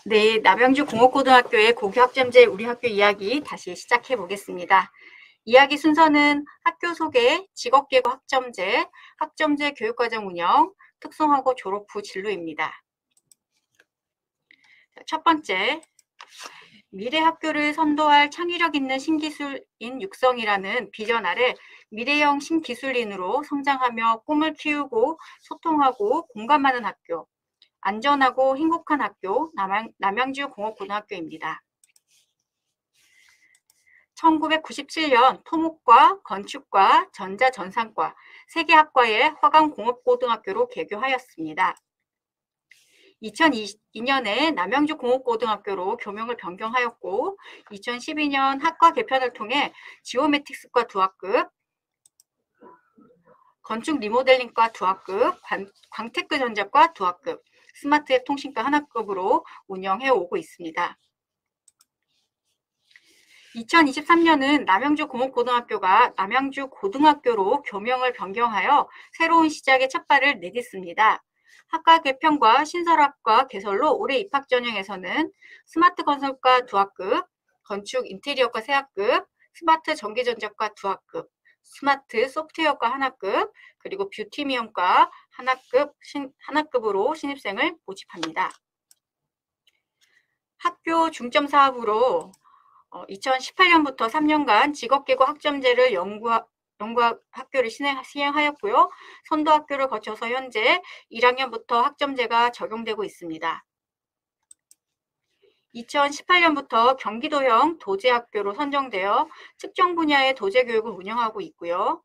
네, 남양주 공업고등학교의 고교학점제 우리 학교 이야기 다시 시작해 보겠습니다. 이야기 순서는 학교 소개, 직업계고 학점제, 학점제 교육과정 운영, 특성화고 졸업 후 진로입니다. 첫 번째, 미래 학교를 선도할 창의력 있는 신기술인 육성이라는 비전 아래 미래형 신기술인으로 성장하며 꿈을 키우고 소통하고 공감하는 학교, 안전하고 행복한 학교, 남양주 공업고등학교입니다. 1997년 토목과 건축과 전자전산과 3개 학과의 화강공업고등학교로 개교하였습니다. 2002년에 남양주 공업고등학교로 교명을 변경하였고 2012년 학과 개편을 통해 지오매틱스과 2학급, 건축 리모델링과 2학급, 광테크 전자과 2학급, 스마트앱 통신과 1학급으로 운영해 오고 있습니다. 2023년은 남양주 공업고등학교가 남양주 고등학교로 교명을 변경하여 새로운 시작의 첫발을 내딛습니다. 학과 개편과 신설학과 개설로 올해 입학 전형에서는 스마트 건설과 2학급, 건축 인테리어과 3학급, 스마트 전기전자과 2학급, 스마트 소프트웨어과 1학급, 그리고 뷰티 미용과 1학급으로 신입생을 모집합니다. 학교 중점 사업으로 2018년부터 3년간 직업계고 학점제를 연구학 학교를 시행하였고요. 선도학교를 거쳐서 현재 1학년부터 학점제가 적용되고 있습니다. 2018년부터 경기도형 도제학교로 선정되어 특정 분야의 도제교육을 운영하고 있고요.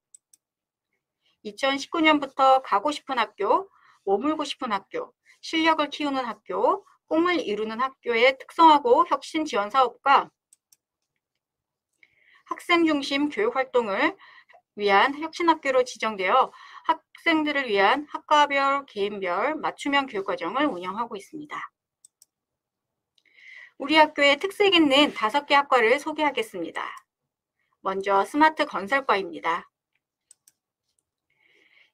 2019년부터 가고 싶은 학교, 머물고 싶은 학교, 실력을 키우는 학교, 꿈을 이루는 학교의 특성화고 혁신 지원 사업과 학생 중심 교육 활동을 위한 혁신학교로 지정되어 학생들을 위한 학과별, 개인별 맞춤형 교육과정을 운영하고 있습니다. 우리 학교의 특색 있는 5개 학과를 소개하겠습니다. 먼저 스마트 건설과입니다.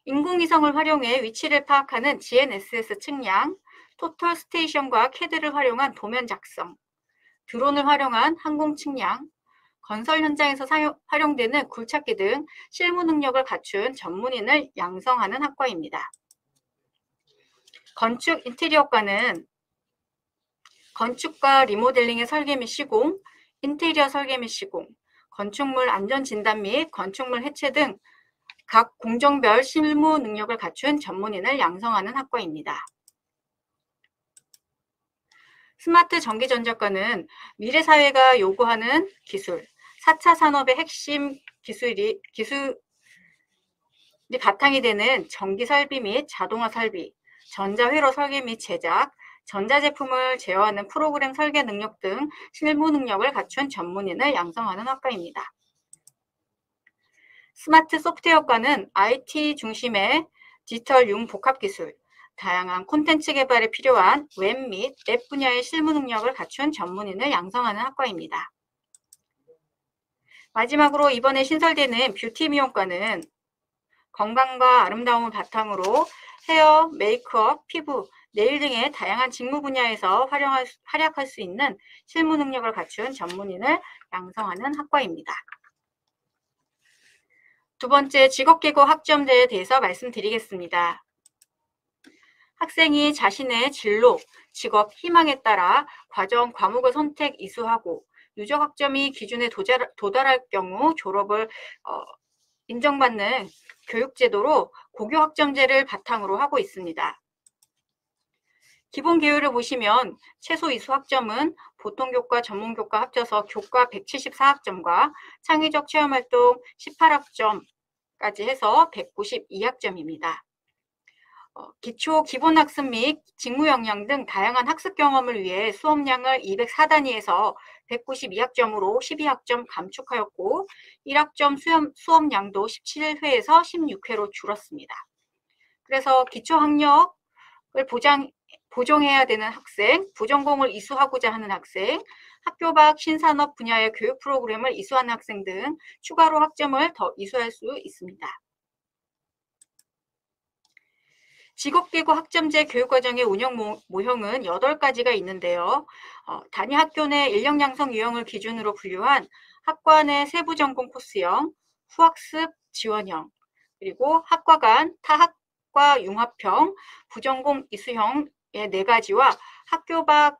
인공위성을 활용해 위치를 파악하는 GNSS 측량, 토털 스테이션과 캐드를 활용한 도면 작성, 드론을 활용한 항공 측량, 건설 현장에서 활용되는 굴착기 등 실무 능력을 갖춘 전문인을 양성하는 학과입니다. 건축 인테리어과는 건축과 리모델링의 설계 및 시공, 인테리어 설계 및 시공, 건축물 안전 진단 및 건축물 해체 등 각 공정별 실무 능력을 갖춘 전문인을 양성하는 학과입니다. 스마트 전기전자과는 미래 사회가 요구하는 기술, 4차 산업의 핵심 기술이 바탕이 되는 전기 설비 및 자동화 설비, 전자회로 설계 및 제작, 전자제품을 제어하는 프로그램 설계 능력 등 실무 능력을 갖춘 전문인을 양성하는 학과입니다. 스마트 소프트웨어과는 IT 중심의 디지털 융복합기술, 다양한 콘텐츠 개발에 필요한 웹 및 앱 분야의 실무 능력을 갖춘 전문인을 양성하는 학과입니다. 마지막으로 이번에 신설되는 뷰티 미용과는 건강과 아름다움을 바탕으로 헤어, 메이크업, 피부, 네일 등의 다양한 직무 분야에서 활약할 수 있는 실무 능력을 갖춘 전문인을 양성하는 학과입니다. 두 번째, 직업계고 학점제에 대해서 말씀드리겠습니다. 학생이 자신의 진로, 직업, 희망에 따라 과정, 과목을 선택, 이수하고 누적 학점이 기준에 도달할 경우 졸업을 인정받는 교육제도로 고교학점제를 바탕으로 하고 있습니다. 기본 계율을 보시면 최소 이수 학점은 보통교과, 전문교과 합쳐서 교과 174학점과 창의적 체험활동 18학점까지 해서 192학점입니다. 기초 기본학습 및 직무역량 등 다양한 학습 경험을 위해 수업량을 204단위에서 192학점으로 12학점 감축하였고 1학점 수업량도 17회에서 16회로 줄었습니다. 그래서 기초학력을 보정해야 되는 학생, 부전공을 이수하고자 하는 학생, 학교 밖 신산업 분야의 교육 프로그램을 이수하는 학생 등 추가로 학점을 더 이수할 수 있습니다. 직업계고 학점제 교육과정의 운영 모형은 8가지가 있는데요. 단위 학교 내 인력 양성 유형을 기준으로 분류한 학과 내 세부 전공 코스형, 후학습 지원형, 그리고 학과 간 타학과 융합형, 부전공 이수형의 4가지와 학교 밖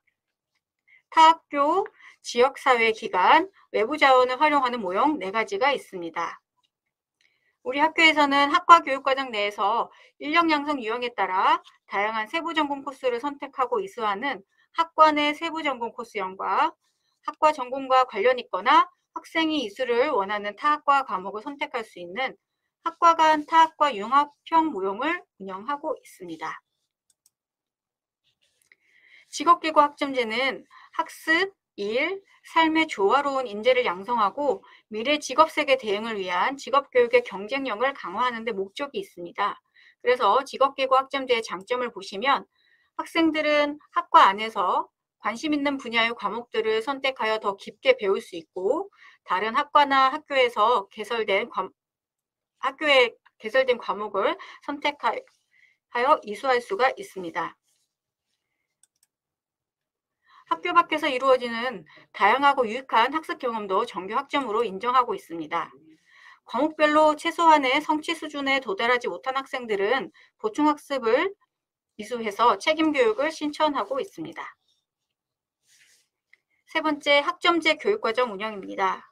타학교 지역사회 기관, 외부 자원을 활용하는 모형 4가지가 있습니다. 우리 학교에서는 학과 교육과정 내에서 인력 양성 유형에 따라 다양한 세부 전공 코스를 선택하고 이수하는 학과 내 세부 전공 코스형과 학과 전공과 관련 있거나 학생이 이수를 원하는 타학과 과목을 선택할 수 있는 학과 간 타학과 융합형 모형을 운영하고 있습니다. 직업계고 학점제는 학습, 일, 삶의 조화로운 인재를 양성하고 미래 직업세계 대응을 위한 직업교육의 경쟁력을 강화하는 데 목적이 있습니다. 그래서 직업계고 학점제의 장점을 보시면 학생들은 학과 안에서 관심 있는 분야의 과목들을 선택하여 더 깊게 배울 수 있고 다른 학과나 학교에 개설된 과목을 선택하여 이수할 수가 있습니다. 학교 밖에서 이루어지는 다양하고 유익한 학습 경험도 정규 학점으로 인정하고 있습니다. 과목별로 최소한의 성취 수준에 도달하지 못한 학생들은 보충학습을 이수해서 책임교육을 신청하고 있습니다. 세 번째, 학점제 교육과정 운영입니다.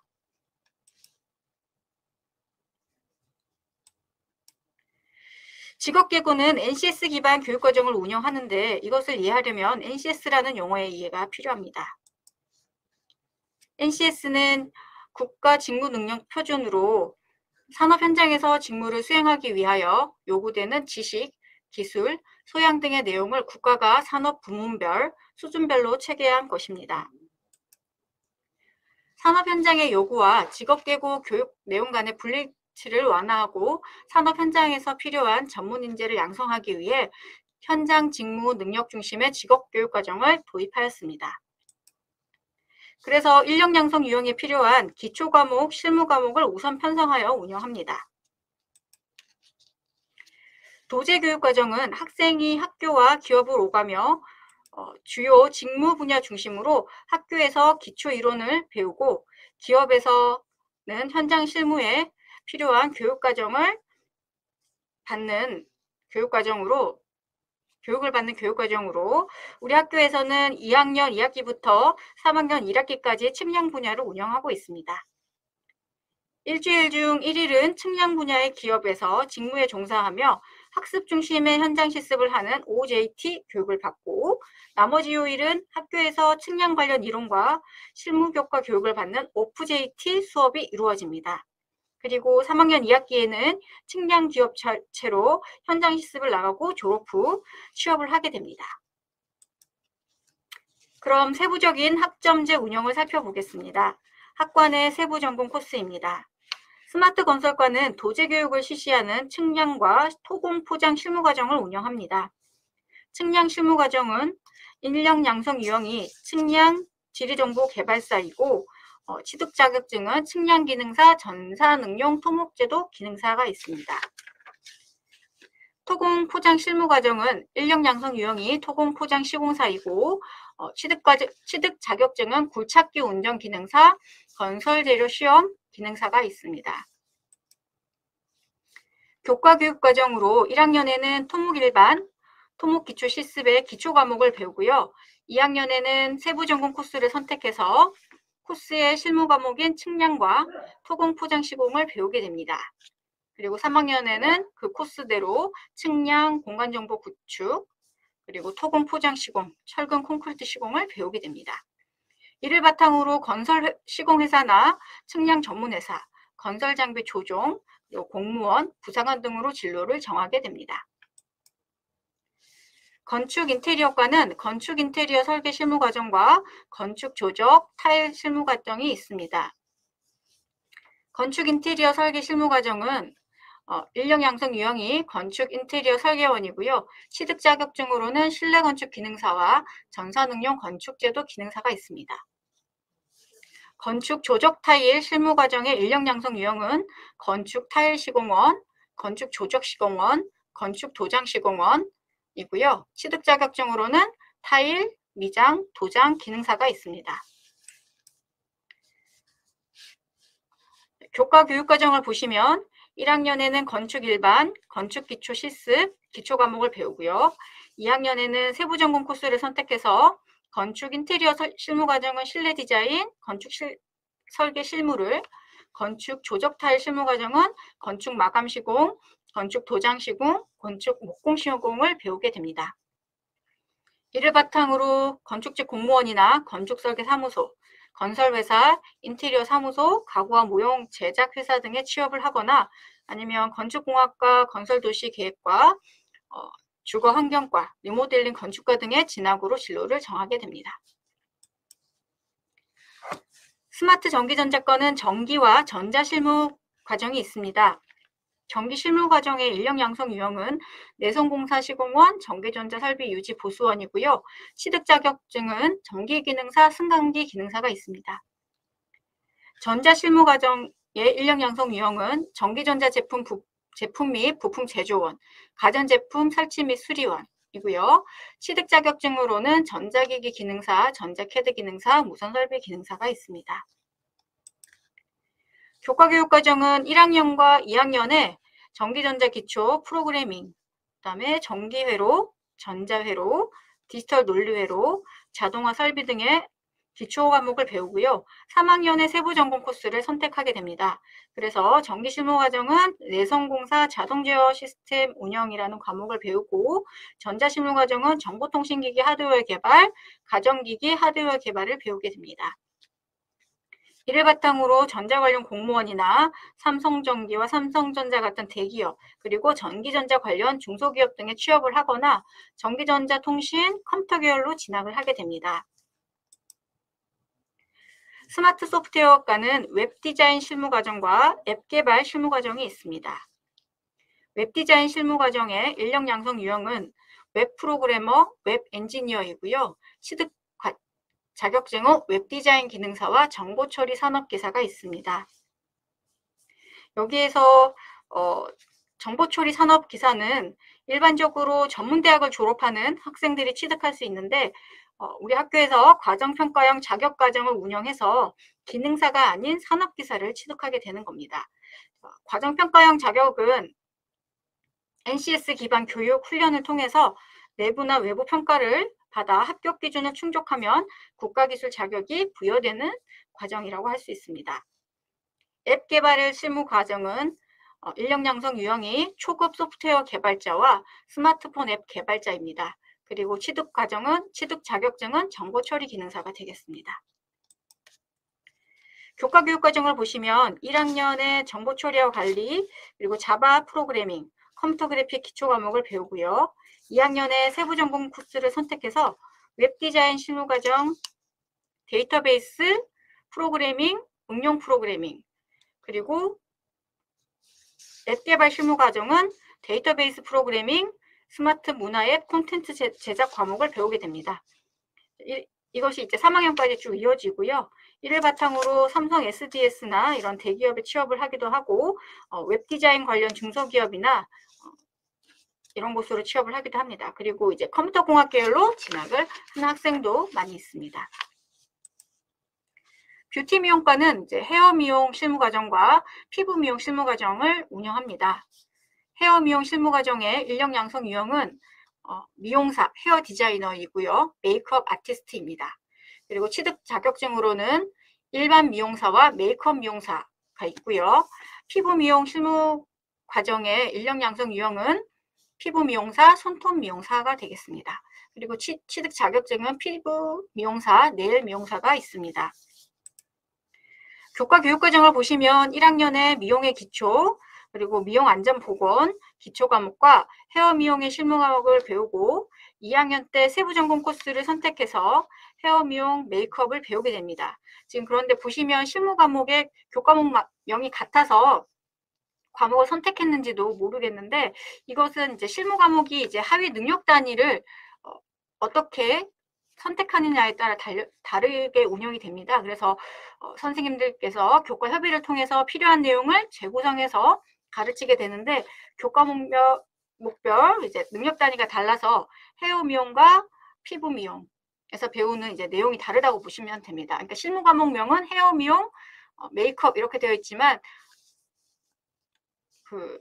직업계고는 NCS 기반 교육과정을 운영하는데 이것을 이해하려면 NCS라는 용어의 이해가 필요합니다. NCS는 국가 직무 능력 표준으로 산업 현장에서 직무를 수행하기 위하여 요구되는 지식, 기술, 소양 등의 내용을 국가가 산업 부문별, 수준별로 체계한 것입니다. 산업 현장의 요구와 직업계고 교육 내용 간의 불일치를 완화하고 산업 현장에서 필요한 전문 인재를 양성하기 위해 현장 직무 능력 중심의 직업교육과정을 도입하였습니다. 그래서 인력 양성 유형에 필요한 기초과목, 실무과목을 우선 편성하여 운영합니다. 도제교육과정은 학생이 학교와 기업을 오가며 주요 직무 분야 중심으로 학교에서 기초 이론을 배우고 기업에서는 현장 실무에 필요한 교육을 받는 교육과정으로 우리 학교에서는 2학년 2학기부터 3학년 1학기까지 측량 분야를 운영하고 있습니다. 일주일 중 1일은 측량 분야의 기업에서 직무에 종사하며 학습 중심의 현장 실습을 하는 OJT 교육을 받고 나머지 요일은 학교에서 측량 관련 이론과 실무 교과 교육을 받는 OFJT 수업이 이루어집니다. 그리고 3학년 2학기에는 측량 기업체로 현장 실습을 나가고 졸업 후 취업을 하게 됩니다. 그럼 세부적인 학점제 운영을 살펴보겠습니다. 학과 내 세부 전공 코스입니다. 스마트 건설과는 도제교육을 실시하는 측량과 토공 포장 실무과정을 운영합니다. 측량 실무과정은 인력 양성 유형이 측량 지리정보 개발사이고 취득 자격증은 측량 기능사, 전산응용 토목제도 기능사가 있습니다. 토공 포장 실무과정은 인력 양성 유형이 토공 포장 시공사이고 취득 자격증은 굴착기 운전 기능사, 건설재료 시험 기능사가 있습니다. 교과교육과정으로 1학년에는 토목 일반, 토목 기초 실습의 기초 과목을 배우고요. 2학년에는 세부 전공 코스를 선택해서 코스의 실무 과목인 측량과 토공 포장 시공을 배우게 됩니다. 그리고 3학년에는 그 코스대로 측량, 공간정보 구축, 그리고 토공 포장 시공, 철근 콘크리트 시공을 배우게 됩니다. 이를 바탕으로 건설 시공회사나 측량 전문회사, 건설 장비 조종, 그리고 공무원, 부사관 등으로 진로를 정하게 됩니다. 건축 인테리어과는 건축 인테리어 설계 실무 과정과 건축 조적, 타일 실무 과정이 있습니다. 건축 인테리어 설계 실무 과정은 인력 양성 유형이 건축 인테리어 설계원이고요. 취득 자격증으로는 실내 건축 기능사와 전산응용 건축제도 기능사가 있습니다. 건축 조적 타일 실무 과정의 인력 양성 유형은 건축 타일 시공원, 건축 조적 시공원, 건축 도장 시공원이고요. 취득 자격증으로는 타일, 미장, 도장, 기능사가 있습니다. 교과 교육과정을 보시면 1학년에는 건축 일반, 건축 기초 실습, 기초 과목을 배우고요. 2학년에는 세부 전공 코스를 선택해서 건축 인테리어 실무 과정은 실내 디자인, 건축 설계 실무를, 건축 조적 타일 실무 과정은 건축 마감 시공, 건축 도장 시공, 건축 목공 시공을 배우게 됩니다. 이를 바탕으로 건축직 공무원이나 건축 설계 사무소, 건설회사, 인테리어 사무소, 가구와 모형 제작 회사 등에 취업을 하거나 아니면 건축공학과, 건설도시계획과, 주거환경과, 리모델링 건축과 등의 진학으로 진로를 정하게 됩니다. 스마트 전기전자과는 전기와 전자실무 과정이 있습니다. 전기 실무 과정의 인력 양성 유형은 내성공사 시공원, 전기전자 설비 유지 보수원이고요. 취득 자격증은 전기기능사, 승강기 기능사가 있습니다. 전자 실무 과정의 인력 양성 유형은 전기전자 제품 및 부품 제조원, 가전제품 설치 및 수리원이고요. 취득 자격증으로는 전자기기 기능사, 전자캐드 기능사, 무선설비 기능사가 있습니다. 교과교육과정은 1학년과 2학년에 전기전자 기초 프로그래밍, 그다음에 전기회로, 전자회로, 디지털 논리회로, 자동화 설비 등의 기초 과목을 배우고요. 3학년에 세부 전공 코스를 선택하게 됩니다. 그래서 전기 실무 과정은 내성공사 자동제어 시스템 운영이라는 과목을 배우고, 전자 실무 과정은 정보통신기기 하드웨어 개발, 가전기기 하드웨어 개발을 배우게 됩니다. 이를 바탕으로 전자 관련 공무원이나 삼성전기와 삼성전자 같은 대기업, 그리고 전기전자 관련 중소기업 등에 취업을 하거나 전기전자 통신, 컴퓨터 계열로 진학을 하게 됩니다. 스마트 소프트웨어과는 웹디자인 실무과정과 앱 개발 실무과정이 있습니다. 웹디자인 실무과정의 인력 양성 유형은 웹 프로그래머, 웹 엔지니어이고요. 취득 자격증은 웹디자인 기능사와 정보처리 산업기사가 있습니다. 여기에서 정보처리 산업기사는 일반적으로 전문대학을 졸업하는 학생들이 취득할 수 있는데, 우리 학교에서 과정평가형 자격과정을 운영해서 기능사가 아닌 산업기사를 취득하게 되는 겁니다. 과정평가형 자격은 NCS 기반 교육 훈련을 통해서 내부나 외부 평가를 받아 합격 기준을 충족하면 국가기술 자격이 부여되는 과정이라고 할 수 있습니다. 앱 개발의 실무 과정은 인력 양성 유형이 초급 소프트웨어 개발자와 스마트폰 앱 개발자입니다. 그리고 취득 자격증은 정보 처리 기능사가 되겠습니다. 교과 교육 과정을 보시면 1학년에 정보 처리와 관리, 그리고 자바 프로그래밍, 컴퓨터 그래픽 기초 과목을 배우고요. 2학년에 세부 전공 코스를 선택해서 웹 디자인 실무 과정, 데이터베이스 프로그래밍, 응용 프로그래밍, 그리고 앱 개발 실무 과정은 데이터베이스 프로그래밍, 스마트 문화앱 콘텐츠 제작 과목을 배우게 됩니다. 이것이 이제 3학년까지 쭉 이어지고요. 이를 바탕으로 삼성 SDS나 이런 대기업에 취업을 하기도 하고, 웹 디자인 관련 중소기업이나 이런 곳으로 취업을 하기도 합니다. 그리고 이제 컴퓨터 공학 계열로 진학을 하는 학생도 많이 있습니다. 뷰티 미용과는 이제 헤어 미용 실무 과정과 피부 미용 실무 과정을 운영합니다. 헤어 미용 실무 과정의 인력 양성 유형은 미용사, 헤어 디자이너이고요. 메이크업 아티스트입니다. 그리고 취득 자격증으로는 일반 미용사와 메이크업 미용사가 있고요. 피부 미용 실무 과정의 인력 양성 유형은 피부 미용사, 손톱 미용사가 되겠습니다. 그리고 취득 자격증은 피부 미용사, 네일 미용사가 있습니다. 교과 교육과정을 보시면 1학년에 미용의 기초, 그리고 미용 안전보건 기초 과목과 헤어 미용의 실무 과목을 배우고 2학년 때 세부 전공 코스를 선택해서 헤어 미용, 메이크업을 배우게 됩니다. 지금 그런데 보시면 실무 과목의 교과목명이 같아서 과목을 선택했는지도 모르겠는데, 이것은 이제 실무 과목이 이제 하위 능력 단위를 어떻게 선택하느냐에 따라 다르게 운영이 됩니다. 그래서 선생님들께서 교과 협의를 통해서 필요한 내용을 재구성해서 가르치게 되는데, 교과목명 과목별 이제 능력 단위가 달라서 헤어 미용과 피부 미용에서 배우는 이제 내용이 다르다고 보시면 됩니다. 그러니까 실무 과목명은 헤어 미용, 메이크업 이렇게 되어 있지만 그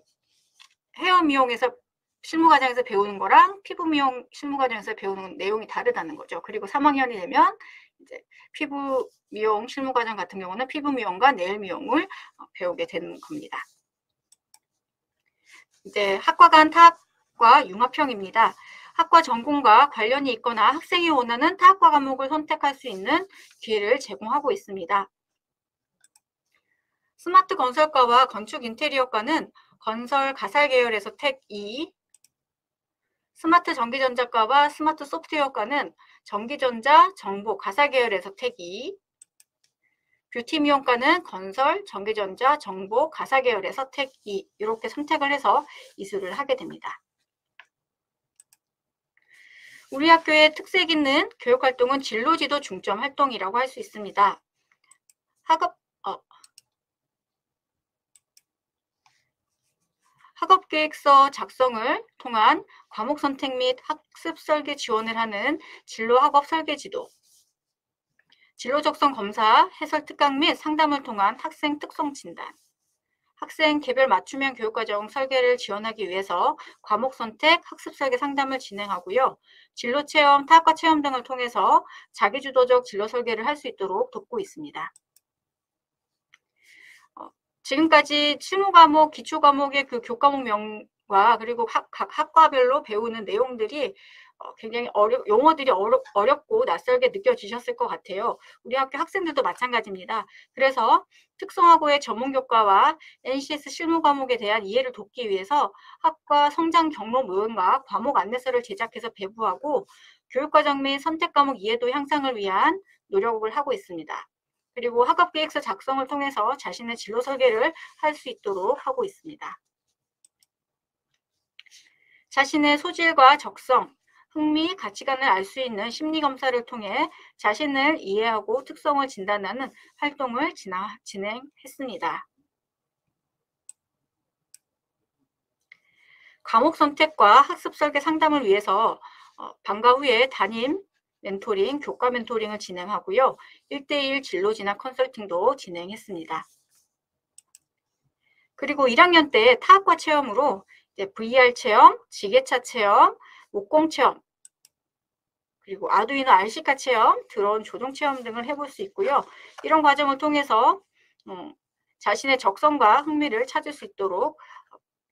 헤어 미용에서 실무 과정에서 배우는 거랑 피부 미용 실무 과정에서 배우는 내용이 다르다는 거죠. 그리고 3학년이 되면 이제 피부 미용 실무 과정 같은 경우는 피부 미용과 네일 미용을 배우게 되는 겁니다. 이제 학과 간 타학과 융합형입니다. 학과 전공과 관련이 있거나 학생이 원하는 타학과 과목을 선택할 수 있는 기회를 제공하고 있습니다. 스마트 건설과와 건축 인테리어과는 건설 가설 계열에서 택 2, 스마트 전기전자과와 스마트 소프트웨어과는 전기전자, 정보, 가설 계열에서 택 2, 뷰티 미용과는 건설, 전기전자, 정보, 가설 계열에서 택 2 이렇게 선택을 해서 이수를 하게 됩니다. 우리 학교의 특색 있는 교육활동은 진로지도 중점 활동이라고 할 수 있습니다. 학업계획서 작성을 통한 과목 선택 및 학습 설계 지원을 하는 진로 학업 설계 지도, 진로 적성 검사, 해설 특강 및 상담을 통한 학생 특성 진단, 학생 개별 맞춤형 교육과정 설계를 지원하기 위해서 과목 선택, 학습 설계 상담을 진행하고요. 진로 체험, 타학과 체험 등을 통해서 자기주도적 진로 설계를 할 수 있도록 돕고 있습니다. 지금까지 실무 과목, 기초 과목의 그 교과목명과 그리고 각 학과별로 배우는 내용들이 굉장히 용어들이 어렵고 낯설게 느껴지셨을 것 같아요. 우리 학교 학생들도 마찬가지입니다. 그래서 특성화고의 전문교과와 NCS 실무 과목에 대한 이해를 돕기 위해서 학과 성장 경로 모형과 과목 안내서를 제작해서 배부하고 교육과정 및 선택과목 이해도 향상을 위한 노력을 하고 있습니다. 그리고 학업계획서 작성을 통해서 자신의 진로 설계를 할 수 있도록 하고 있습니다. 자신의 소질과 적성, 흥미, 가치관을 알 수 있는 심리검사를 통해 자신을 이해하고 특성을 진단하는 활동을 진행했습니다. 과목 선택과 학습 설계 상담을 위해서 방과 후에 담임 멘토링, 교과 멘토링을 진행하고요. 1대1 진로 진학 컨설팅도 진행했습니다. 그리고 1학년 때 타학과 체험으로 이제 VR 체험, 지게차 체험, 목공 체험, 그리고 아두이노 RC카 체험, 드론 조종 체험 등을 해볼 수 있고요. 이런 과정을 통해서 자신의 적성과 흥미를 찾을 수 있도록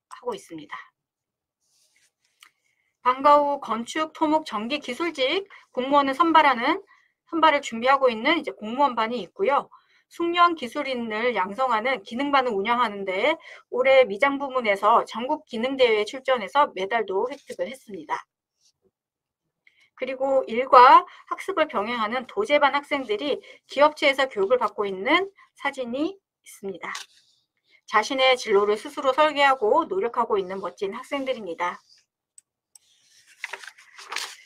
하고 있습니다. 방과 후 건축, 토목, 전기 기술직 공무원을 선발을 준비하고 있는 이제 공무원반이 있고요. 숙련 기술인을 양성하는 기능반을 운영하는데 올해 미장 부문에서 전국 기능대회에 출전해서 메달도 획득을 했습니다. 그리고 일과 학습을 병행하는 도제반 학생들이 기업체에서 교육을 받고 있는 사진이 있습니다. 자신의 진로를 스스로 설계하고 노력하고 있는 멋진 학생들입니다.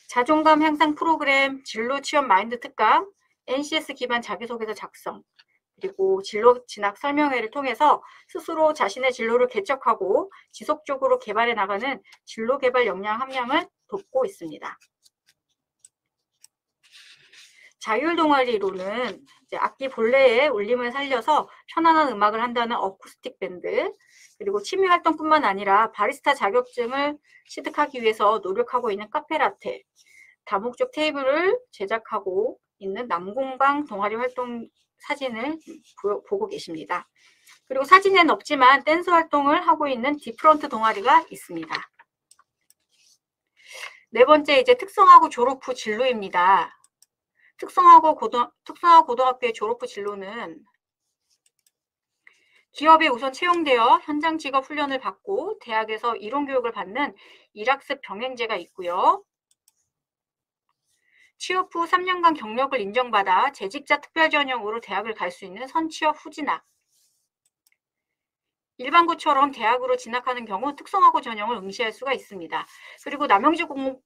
자존감 향상 프로그램, 진로 취업 마인드 특강, NCS 기반 자기소개서 작성, 그리고 진로 진학 설명회를 통해서 스스로 자신의 진로를 개척하고 지속적으로 개발해 나가는 진로 개발 역량 함량을 돕고 있습니다. 자율 동아리로는 이제 악기 본래의 울림을 살려서 편안한 음악을 한다는 어쿠스틱 밴드, 그리고 취미 활동뿐만 아니라 바리스타 자격증을 취득하기 위해서 노력하고 있는 카페라테, 다목적 테이블을 제작하고 있는 남공방 동아리 활동 사진을 보고 계십니다. 그리고 사진에는 없지만 댄스 활동을 하고 있는 디프런트 동아리가 있습니다. 네 번째 이제 특성화고 졸업 후 진로입니다. 특성화고 고등학교의 졸업 후 진로는 기업에 우선 채용되어 현장 직업 훈련을 받고 대학에서 이론 교육을 받는 일학습 병행제가 있고요. 취업 후 3년간 경력을 인정받아 재직자 특별 전형으로 대학을 갈 수 있는 선취업 후 진학. 일반고처럼 대학으로 진학하는 경우 특성화고 전형을 응시할 수가 있습니다. 그리고 남영지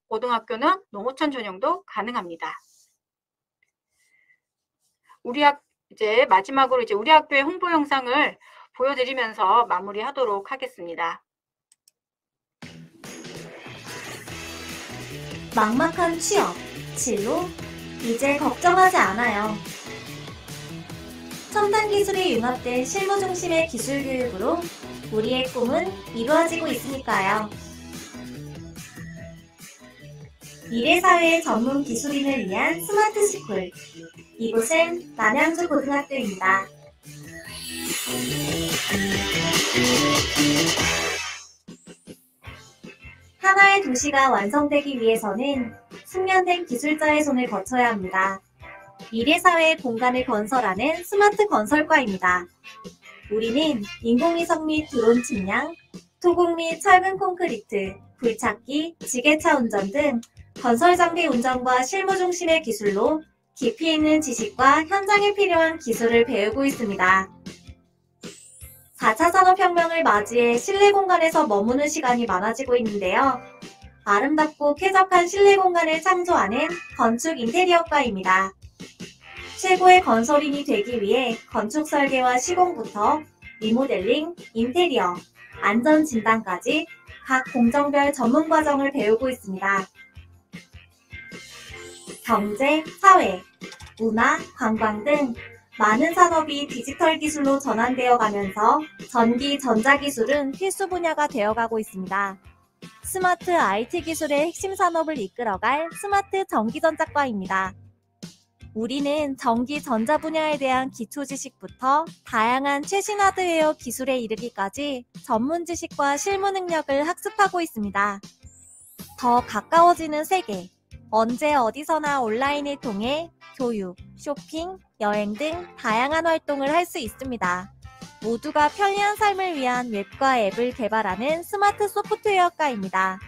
고등학교는 농어촌 전형도 가능합니다. 이제 마지막으로 이제 우리 학교의 홍보 영상을 보여드리면서 마무리하도록 하겠습니다. 막막한 취업, 진로, 이제 걱정하지 않아요. 첨단 기술이 융합된 실무 중심의 기술 교육으로 우리의 꿈은 이루어지고 있으니까요. 미래사회 전문 기술인을 위한 스마트 스쿨. 이곳은 남양주 고등학교입니다. 하나의 도시가 완성되기 위해서는 숙련된 기술자의 손을 거쳐야 합니다. 미래사회의 공간을 건설하는 스마트 건설과입니다. 우리는 인공위성 및 드론 측량, 토공 및 철근 콘크리트, 굴착기, 지게차 운전 등 건설 장비 운전과 실무 중심의 기술로 깊이 있는 지식과 현장에 필요한 기술을 배우고 있습니다. 4차 산업혁명을 맞이해 실내 공간에서 머무는 시간이 많아지고 있는데요. 아름답고 쾌적한 실내 공간을 창조하는 건축 인테리어과입니다. 최고의 건설인이 되기 위해 건축 설계와 시공부터 리모델링, 인테리어, 안전 진단까지 각 공정별 전문 과정을 배우고 있습니다. 경제, 사회, 문화, 관광 등 많은 산업이 디지털 기술로 전환되어 가면서 전기, 전자기술은 필수 분야가 되어가고 있습니다. 스마트 IT 기술의 핵심 산업을 이끌어갈 스마트 전기전자과입니다. 우리는 전기, 전자 분야에 대한 기초 지식부터 다양한 최신 하드웨어 기술에 이르기까지 전문 지식과 실무 능력을 학습하고 있습니다. 더 가까워지는 세계, 언제 어디서나 온라인을 통해 교육, 쇼핑, 여행 등 다양한 활동을 할 수 있습니다. 모두가 편리한 삶을 위한 웹과 앱을 개발하는 스마트 소프트웨어과입니다.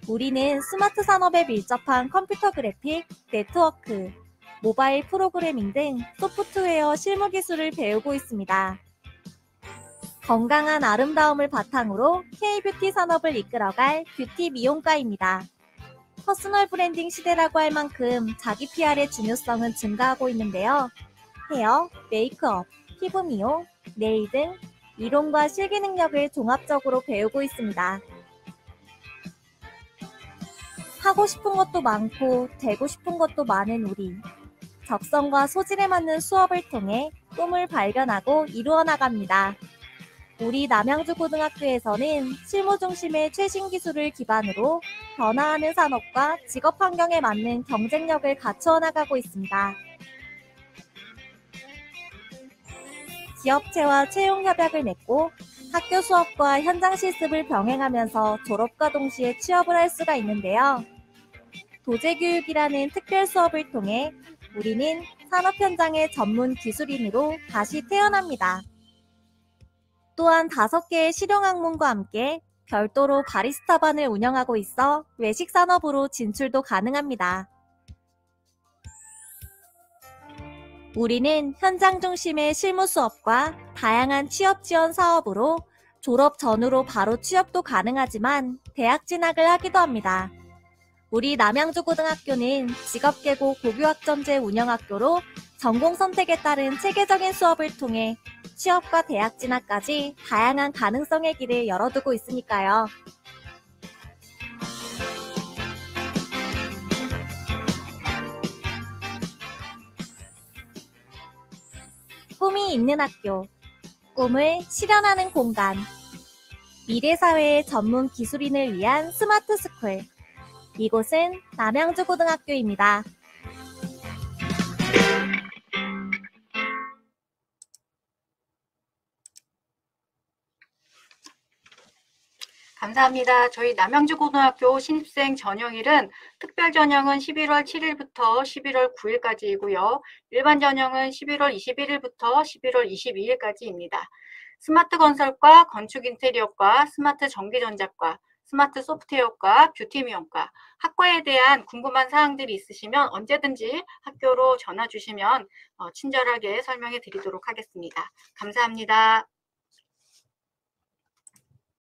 우리는 스마트 산업에 밀접한 컴퓨터 그래픽, 네트워크, 모바일 프로그래밍 등 소프트웨어 실무 기술을 배우고 있습니다. 건강한 아름다움을 바탕으로 K-뷰티 산업을 이끌어갈 뷰티 미용과입니다. 퍼스널 브랜딩 시대라고 할 만큼 자기 PR의 중요성은 증가하고 있는데요. 헤어, 메이크업, 피부 미용, 네일 등 이론과 실기 능력을 종합적으로 배우고 있습니다. 하고 싶은 것도 많고 되고 싶은 것도 많은 우리. 적성과 소질에 맞는 수업을 통해 꿈을 발견하고 이루어 나갑니다. 우리 남양주고등학교에서는 실무 중심의 최신 기술을 기반으로 변화하는 산업과 직업 환경에 맞는 경쟁력을 갖추어 나가고 있습니다. 지업체와 채용 협약을 맺고 학교 수업과 현장 실습을 병행하면서 졸업과 동시에 취업을 할 수가 있는데요. 도제교육이라는 특별 수업을 통해 우리는 산업 현장의 전문 기술인으로 다시 태어납니다. 또한 5개의 실용학문과 함께 별도로 바리스타반을 운영하고 있어 외식 산업으로 진출도 가능합니다. 우리는 현장 중심의 실무 수업과 다양한 취업 지원 사업으로 졸업 전후로 바로 취업도 가능하지만 대학 진학을 하기도 합니다. 우리 남양주고등학교는 직업계고 고교학점제 운영학교로 전공 선택에 따른 체계적인 수업을 통해 취업과 대학 진학까지 다양한 가능성의 길을 열어두고 있으니까요. 꿈이 있는 학교, 꿈을 실현하는 공간, 미래사회의 전문 기술인을 위한 스마트 스쿨. 이곳은 남양주고등학교입니다. 감사합니다. 저희 남양주고등학교 신입생 전형일은 특별 전형은 11월 7일부터 11월 9일까지이고요. 일반 전형은 11월 21일부터 11월 22일까지입니다. 스마트 건설과 건축 인테리어과, 스마트 전기전자과, 스마트 소프트웨어과, 뷰티 미용과, 학과에 대한 궁금한 사항들이 있으시면 언제든지 학교로 전화 주시면 친절하게 설명해 드리도록 하겠습니다. 감사합니다.